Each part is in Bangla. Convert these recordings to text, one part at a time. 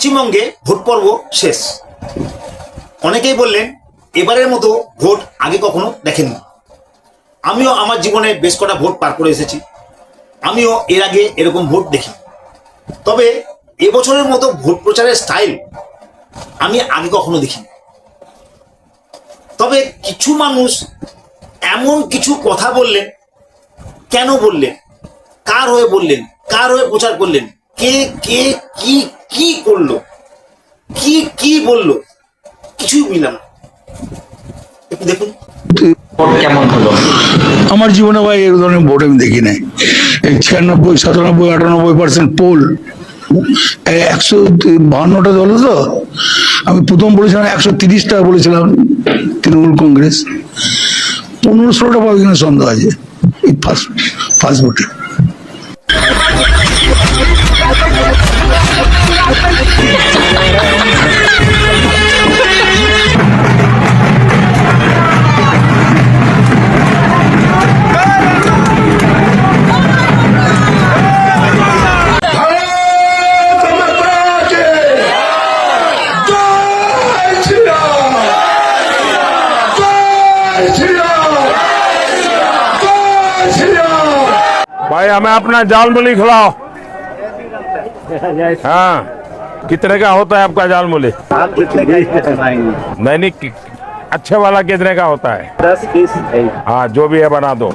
পশ্চিমবঙ্গে ভোট পর্ব শেষ। অনেকেই বললেন এবারের মতো ভোট আগে কখনো দেখেননি। আমিও আমার জীবনে বেশ কটা ভোট পার করে এসেছি, আমিও এর আগে এরকম ভোট দেখি। তবে এবছরের মতো ভোট প্রচারের স্টাইল আমি আগে কখনো দেখিনি। তবে কিছু মানুষ এমন কিছু কথা বললেন, কেন বললেন, কার হয়ে বললেন, কার হয়ে প্রচার করলেন, কে কে কি কি করলো, কি কি বললো, কিছুই বুঝলাম না। একটু দেখুন। কেমন হলো? আমার জীবনে ভাই এই ধরনের ভোট আমি দেখি নাই। এই 96, 97, 98% পোল, 152টা দল। তো আমি প্রথম বলেছিলাম 130টা বলেছিলাম তৃণমূল কংগ্রেস, 15-16টা পাবে কিনা সন্দেহ আছে এই ফার্স্ট ভোটে। भाई हमें अपना जाल मूली खिलाओ। हाँ, कितने का होता है आपका जाल मूली? नहीं, अच्छे वाला कितने का होता है? 10-20। हाँ, जो भी है बना दो।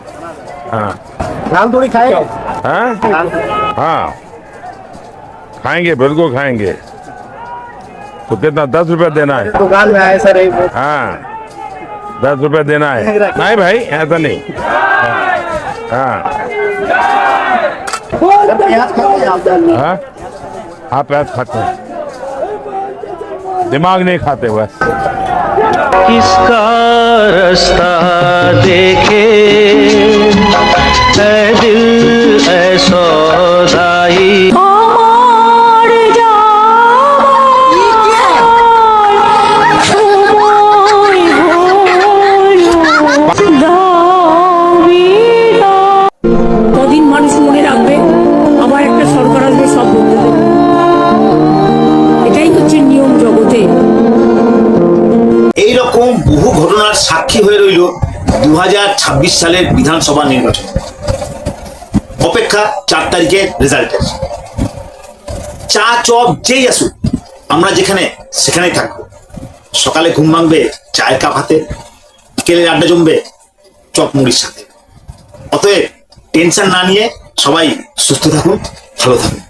हाँ दाल थोड़ी खाएगा? हाँ हाँ, खाएंगे, बिल्कुल खाएंगे। तो कितना 10 रुपए देना है? दुकान में आए सर। हाँ, 10 रुपए देना है। नहीं भाई, ऐसा नहीं। हाँ हाँ, आप प्याज खाते हैं, दिमाग नहीं खाते बस। किसका रास्ता देखे ऐ दिल ऐ सौदाई। কদিন মানুষ মনে রাখবে আবার একটা সরকার আসবে সব বলতে দেবে। এটাই হচ্ছে নিয়ম জগতে। এইরকম বহু ঘটনার সাক্ষী হয়ে রইল 2026 সালের বিধানসভা নির্বাচন। অপেক্ষা 4 তারিখের রেজাল্টের। চা চপ যেই আসুক, আমরা যেখানে সেখানেই থাকবো। সকালে ঘুম ভাঙবে চায়ের কাপ হাতে, বিকেলের আড্ডা জমবে চপ মুড়ির সাথে। অতএব টেনশন না নিয়ে সবাই সুস্থ থাকুন, ভালো থাকুন।